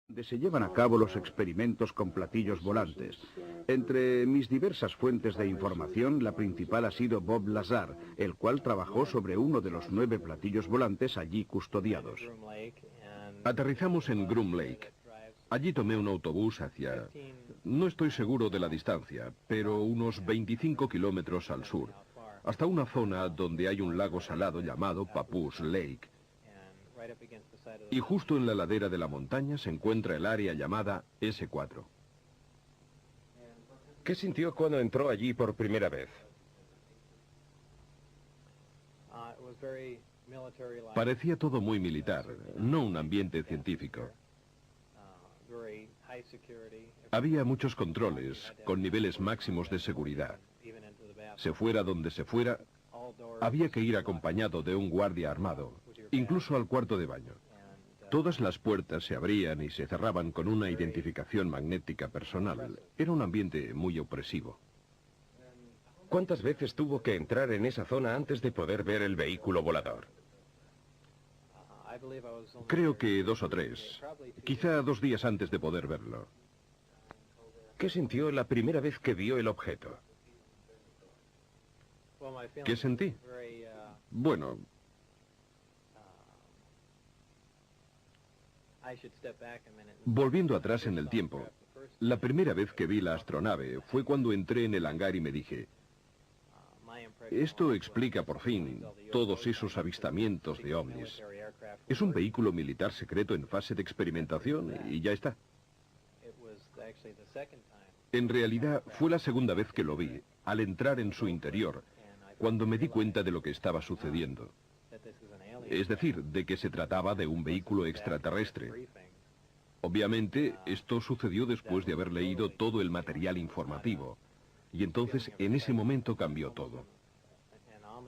donde se llevan a cabo los experimentos con platillos volantes. Entre mis diversas fuentes de información, la principal ha sido Bob Lazar, el cual trabajó sobre uno de los 9 platillos volantes allí custodiados. Aterrizamos en Groom Lake. Allí tomé un autobús hacia... No estoy seguro de la distancia, pero unos 25 kilómetros al sur, hasta una zona donde hay un lago salado llamado Papoose Lake. Y justo en la ladera de la montaña se encuentra el área llamada S4. ¿Qué sintió cuando entró allí por primera vez? Parecía todo muy militar, no un ambiente científico. Había muchos controles, con niveles máximos de seguridad. Se fuera donde se fuera, había que ir acompañado de un guardia armado, incluso al cuarto de baño. Todas las puertas se abrían y se cerraban con una identificación magnética personal. Era un ambiente muy opresivo. ¿Cuántas veces tuvo que entrar en esa zona antes de poder ver el vehículo volador? Creo que 2 o 3, quizá 2 días antes de poder verlo. ¿Qué sintió la primera vez que vio el objeto? ¿Qué sentí? Bueno, volviendo atrás en el tiempo, la primera vez que vi la astronave fue cuando entré en el hangar y me dije, esto explica por fin todos esos avistamientos de ovnis. Es un vehículo militar secreto en fase de experimentación y ya está. En realidad fue la segunda vez que lo vi, al entrar en su interior, cuando me di cuenta de lo que estaba sucediendo. Es decir, de que se trataba de un vehículo extraterrestre. Obviamente, esto sucedió después de haber leído todo el material informativo. Y entonces, en ese momento cambió todo.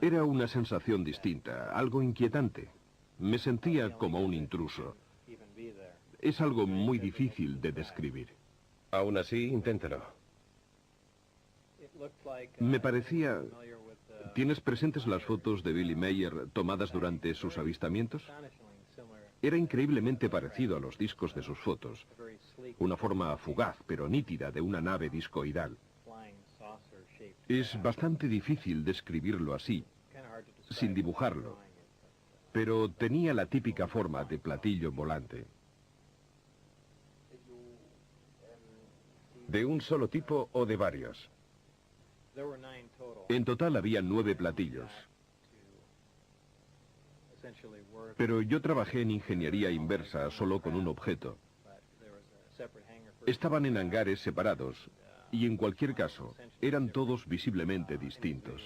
Era una sensación distinta, algo inquietante. Me sentía como un intruso. Es algo muy difícil de describir. Aún así, inténtelo. Me parecía... ¿Tienes presentes las fotos de Billy Mayer tomadas durante sus avistamientos? Era increíblemente parecido a los discos de sus fotos. Una forma fugaz, pero nítida, de una nave discoidal. Es bastante difícil describirlo así, sin dibujarlo. Pero tenía la típica forma de platillo volante. ¿De un solo tipo o de varios? En total había 9 platillos. Pero yo trabajé en ingeniería inversa solo con un objeto. Estaban en hangares separados y en cualquier caso eran todos visiblemente distintos.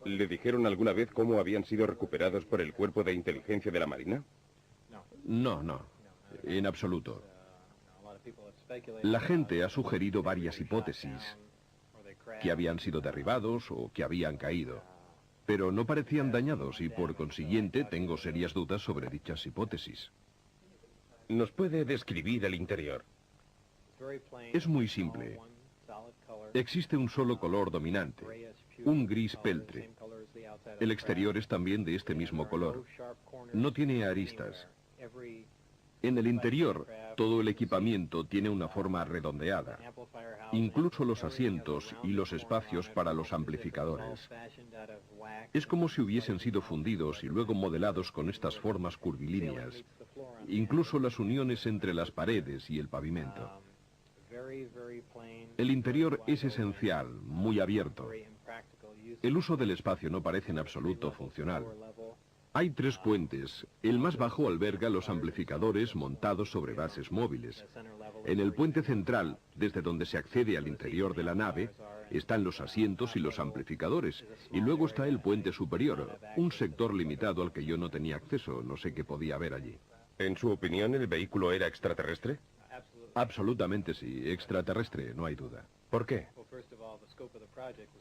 ¿Le dijeron alguna vez cómo habían sido recuperados por el Cuerpo de Inteligencia de la Marina? No, en absoluto. La gente ha sugerido varias hipótesis, que habían sido derribados o que habían caído, pero no parecían dañados y por consiguiente tengo serias dudas sobre dichas hipótesis. ¿Nos puede describir el interior? Es muy simple. Existe un solo color dominante, un gris peltre. El exterior es también de este mismo color. No tiene aristas. En el interior, todo el equipamiento tiene una forma redondeada, incluso los asientos y los espacios para los amplificadores. Es como si hubiesen sido fundidos y luego modelados con estas formas curvilíneas, incluso las uniones entre las paredes y el pavimento. El interior es esencial, muy abierto. El uso del espacio no parece en absoluto funcional. Hay 3 puentes. El más bajo alberga los amplificadores montados sobre bases móviles. En el puente central, desde donde se accede al interior de la nave, están los asientos y los amplificadores. Y luego está el puente superior, un sector limitado al que yo no tenía acceso, no sé qué podía haber allí. ¿En su opinión, el vehículo era extraterrestre? Absolutamente sí, extraterrestre, no hay duda. ¿Por qué?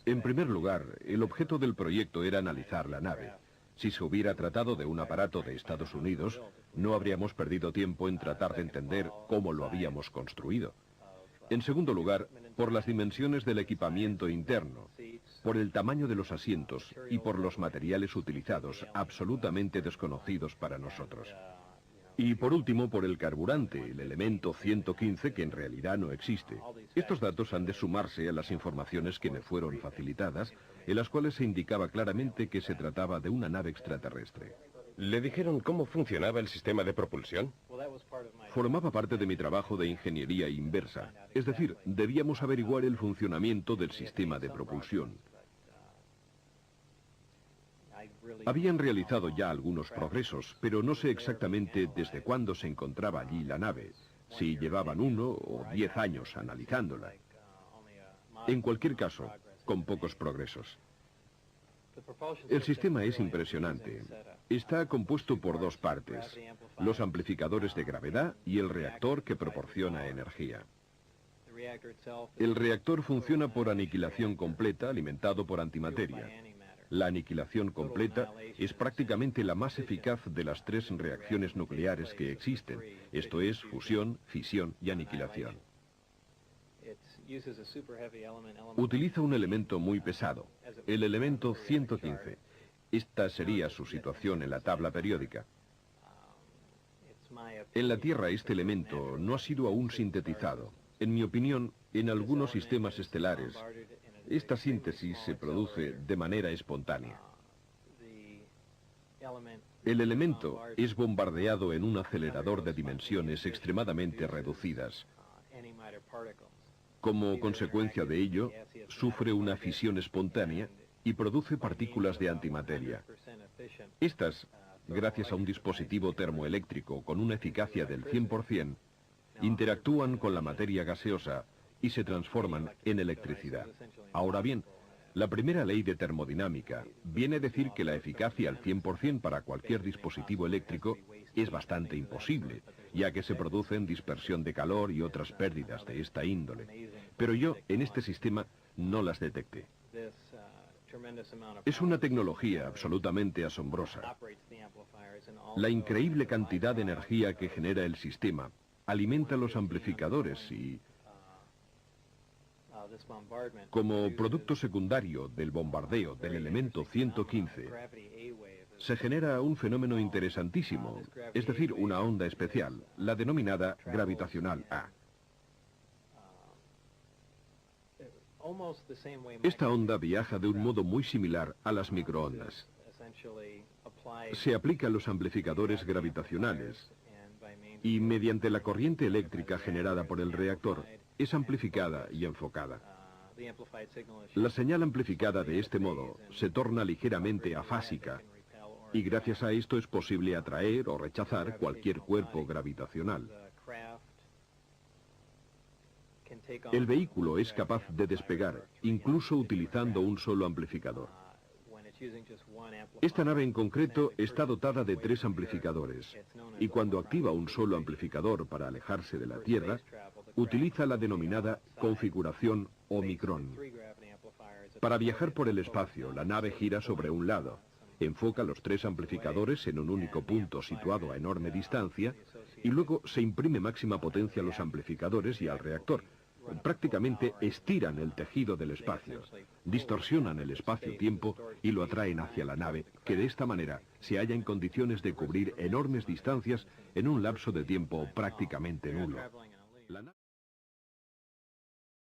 En primer lugar, el objeto del proyecto era analizar la nave. Si se hubiera tratado de un aparato de Estados Unidos, no habríamos perdido tiempo en tratar de entender cómo lo habíamos construido. En segundo lugar, por las dimensiones del equipamiento interno, por el tamaño de los asientos y por los materiales utilizados, absolutamente desconocidos para nosotros. Y por último, por el carburante, el elemento 115, que en realidad no existe. Estos datos han de sumarse a las informaciones que me fueron facilitadas, en las cuales se indicaba claramente que se trataba de una nave extraterrestre. ¿Le dijeron cómo funcionaba el sistema de propulsión? Formaba parte de mi trabajo de ingeniería inversa, es decir, debíamos averiguar el funcionamiento del sistema de propulsión. Habían realizado ya algunos progresos, pero no sé exactamente desde cuándo se encontraba allí la nave, si llevaban 1 o 10 años analizándola. En cualquier caso, con pocos progresos. El sistema es impresionante. Está compuesto por 2 partes, los amplificadores de gravedad y el reactor que proporciona energía. El reactor funciona por aniquilación completa, alimentado por antimateria. La aniquilación completa es prácticamente la más eficaz de las 3 reacciones nucleares que existen, esto es, fusión, fisión y aniquilación. Utiliza un elemento muy pesado, el elemento 115. Esta sería su situación en la tabla periódica. En la Tierra este elemento no ha sido aún sintetizado. En mi opinión, en algunos sistemas estelares, esta síntesis se produce de manera espontánea. El elemento es bombardeado en un acelerador de dimensiones extremadamente reducidas. Como consecuencia de ello, sufre una fisión espontánea y produce partículas de antimateria. Estas, gracias a un dispositivo termoeléctrico con una eficacia del 100%, interactúan con la materia gaseosa y se transforman en electricidad. Ahora bien, la primera ley de termodinámica viene a decir que la eficacia al 100% para cualquier dispositivo eléctrico es bastante imposible, ya que se producen dispersión de calor y otras pérdidas de esta índole. Pero yo, en este sistema, no las detecté. Es una tecnología absolutamente asombrosa. La increíble cantidad de energía que genera el sistema alimenta los amplificadores y, como producto secundario del bombardeo del elemento 115, se genera un fenómeno interesantísimo, es decir, una onda especial, la denominada gravitacional A. Esta onda viaja de un modo muy similar a las microondas. Se aplica a los amplificadores gravitacionales y mediante la corriente eléctrica generada por el reactor es amplificada y enfocada. La señal amplificada de este modo se torna ligeramente afásica y gracias a esto es posible atraer o rechazar cualquier cuerpo gravitacional. El vehículo es capaz de despegar, incluso utilizando un solo amplificador. Esta nave en concreto está dotada de 3 amplificadores, y cuando activa un solo amplificador para alejarse de la Tierra, utiliza la denominada configuración Omicron. Para viajar por el espacio, la nave gira sobre un lado, enfoca los 3 amplificadores en un único punto situado a enorme distancia, y luego se imprime máxima potencia a los amplificadores y al reactor. Prácticamente estiran el tejido del espacio, distorsionan el espacio-tiempo y lo atraen hacia la nave, que de esta manera se halla en condiciones de cubrir enormes distancias en un lapso de tiempo prácticamente nulo.